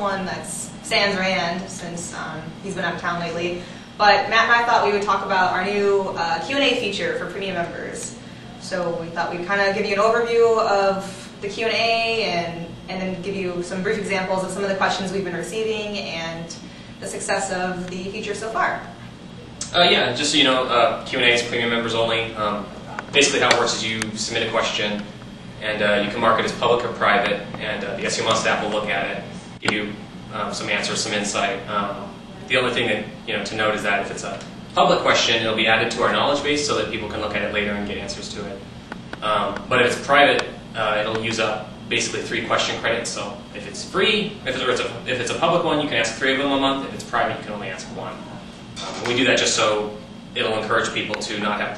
one that's sans Rand, since he's been out of town lately. But Matt and I thought we would talk about our new Q&A feature for premium members. So we thought we'd kind of give you an overview of the Q&A and then give you some brief examples of some of the questions we've been receiving and the success of the feature so far. Yeah, just so you know, Q&A is premium members only. Basically how it works is you submit a question and you can mark it as public or private, and the SEO staff will look at it, give you some answers, some insight. The only thing that to note is that if it's a public question, it'll be added to our knowledge base so that people can look at it later and get answers to it. But if it's private, it'll use up basically 3 question credits. So if it's free, if it's a public one, you can ask 3 of them a month. If it's private, you can only ask 1. We do that just so it'll encourage people to not have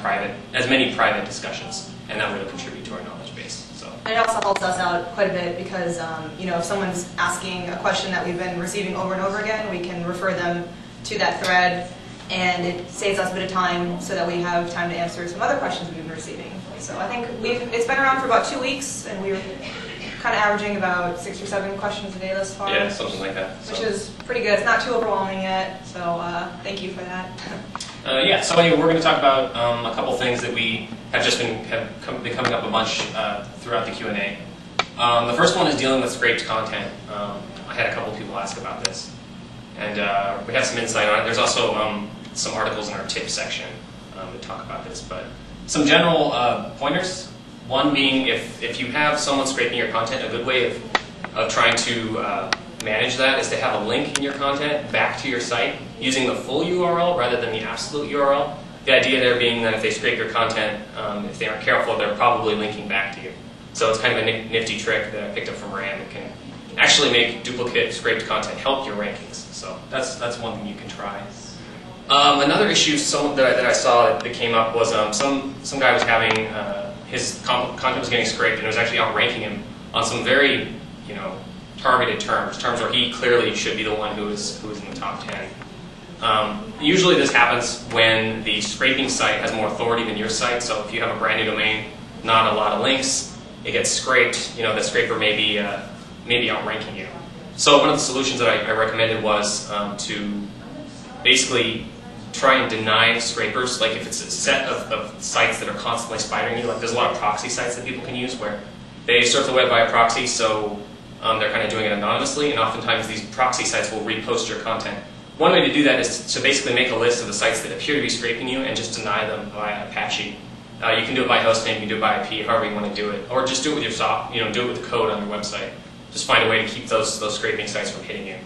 as many private discussions, and that will contribute to our knowledge base. And it also helps us out quite a bit because, if someone's asking a question that we've been receiving over and over again, we can refer them to that thread, and it saves us a bit of time so that we have time to answer some other questions we've been receiving. So I think it's been around for about 2 weeks, and we're kind of averaging about 6 or 7 questions a day thus far. Yeah, something like that. Which is pretty good. It's not too overwhelming yet, so thank you for that. Yeah, so anyway, we're going to talk about a couple things that we have just been coming up a bunch throughout the Q&A. The first one is dealing with scraped content. I had a couple people ask about this, and we have some insight on it. There's also some articles in our tips section that talk about this, but some general pointers. One being, if you have someone scraping your content, a good way of trying to manage that is to have a link in your content back to your site using the full URL rather than the absolute URL. The idea there being that if they scrape your content, if they aren't careful, they're probably linking back to you. So it's kind of a nifty trick that I picked up from Rand that can actually make duplicate scraped content help your rankings. So that's one thing you can try. Another issue that I saw that came up was some guy was having his content was getting scraped, and it was actually outranking him on some very targeted terms where he clearly should be the one who is in the top 10. Usually this happens when the scraping site has more authority than your site. So if you have a brand new domain, not a lot of links, it gets scraped. The scraper may be outranking you. So one of the solutions that I recommended was to basically try and deny scrapers. Like if it's a set of sites that are constantly spidering you, like there's a lot of proxy sites that people can use where they surf the web by a proxy, so they're kind of doing it anonymously, and oftentimes these proxy sites will repost your content. One way to do that is to basically make a list of the sites that appear to be scraping you and just deny them via Apache. You can do it by hostname, you can do it by IP, however you want to do it, or just do it with your do it with the code on your website. Just find a way to keep those scraping sites from hitting you.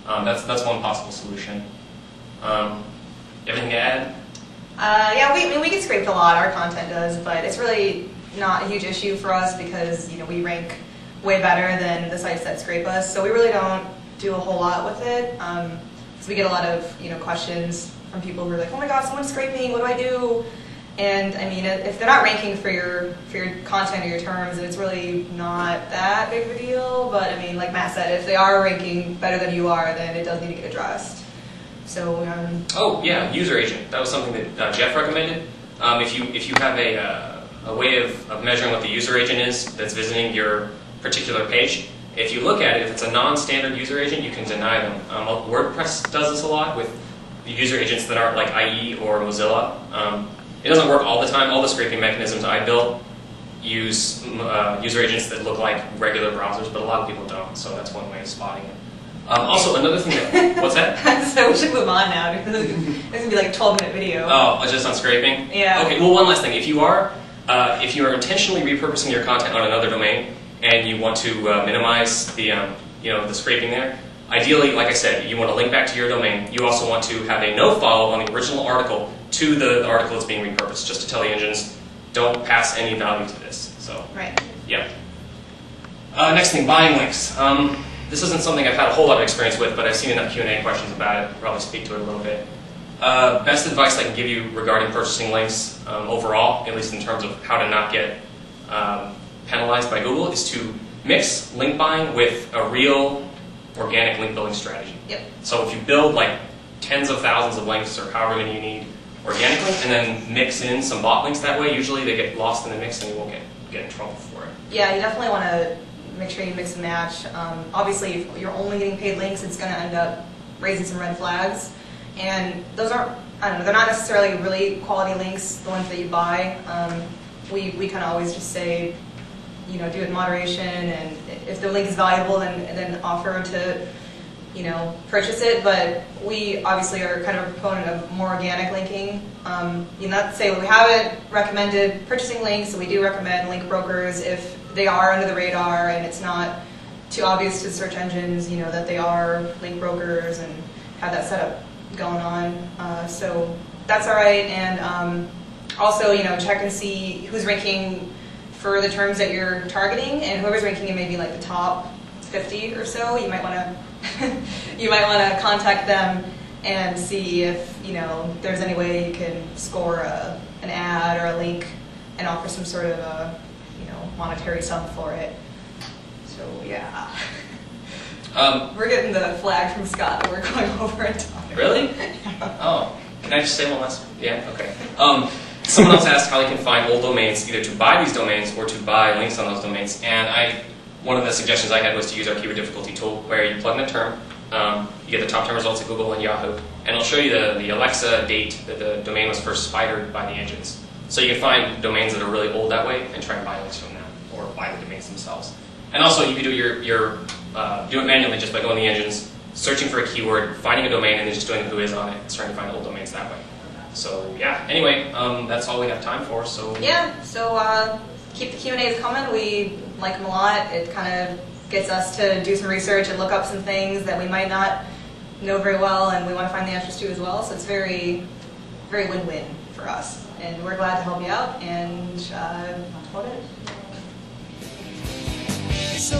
That's one possible solution. Everything to add? Yeah, we get scraped a lot. Our content does, but it's really not a huge issue for us because we rank way better than the sites that scrape us. So we really don't do a whole lot with it. So we get a lot of questions from people who are like, "Oh my God, someone's scraping. What do I do?" And I mean, if they're not ranking for your content or your terms, it's really not that big of a deal. But I mean, like Matt said, if they are ranking better than you are, then it does need to get addressed. So. Oh yeah, user agent. That was something that Jeff recommended. If you have a way of measuring what the user agent is that's visiting your particular page, if you look at it, if it's a non-standard user agent, you can deny them. WordPress does this a lot with the user agents that aren't like IE or Mozilla. It doesn't work all the time. All the scraping mechanisms I built use user agents that look like regular browsers, but a lot of people don't, so that's one way of spotting it. Also, another thing that... What's that? So we should move on now, because this is going to be like a 12-minute video. Oh, just on scraping? Yeah. Okay, well, one last thing. If you are intentionally repurposing your content on another domain, and you want to minimize the the scraping there, ideally, like I said, you want to link back to your domain. You also want to have a no-follow on the original article to the article that's being repurposed, just to tell the engines, don't pass any value to this. So, right. Yeah. Next thing, buying links. This isn't something I've had a whole lot of experience with, but I've seen enough Q&A questions about it. I'll probably speak to it a little bit. Best advice I can give you regarding purchasing links overall, at least in terms of how to not get penalized by Google, is to mix link buying with a real organic link building strategy. Yep. So if you build like tens of thousands of links or however many you need organically, and then mix in some bot links that way, usually they get lost in the mix and you won't get in trouble for it. Yeah, you definitely want to make sure you mix and match. Obviously, if you're only getting paid links, it's going to end up raising some red flags. And those aren't, I don't know, they're not necessarily really quality links, the ones that you buy. We kind of always just say, do it in moderation, and if the link is valuable, then offer to, purchase it. But we obviously are kind of a proponent of more organic linking. Not to say we haven't recommended purchasing links, so we do recommend link brokers if they are under the radar and it's not too obvious to search engines, that they are link brokers and have that setup going on. So that's all right. And also, check and see who's ranking for the terms that you're targeting, and whoever's ranking in maybe like the top 50 or so, you might want to contact them and see if there's any way you can score an ad or a link and offer some sort of a monetary sum for it. So yeah, we're getting the flag from Scott that we're going over and talking. Really? Oh, can I just say one last? Yeah. Okay. Someone else asked how they can find old domains, either to buy these domains or to buy links on those domains. And one of the suggestions I had was to use our keyword difficulty tool, where you plug in a term, you get the top 10 results at Google and Yahoo, and it'll show you the Alexa date that the domain was first spidered by the engines. So you can find domains that are really old that way and try and buy links from them, or buy the domains themselves. And also, you can do do it manually just by going to the engines, searching for a keyword, finding a domain, and then just doing a whois on it, and starting to find old domains that way. So yeah, anyway, that's all we have time for. So yeah, so keep the Q&As coming. We like them a lot. It kind of gets us to do some research and look up some things that we might not know very well, and we want to find the answers to as well. So it's very, very win-win for us, and we're glad to help you out. And that's about it. So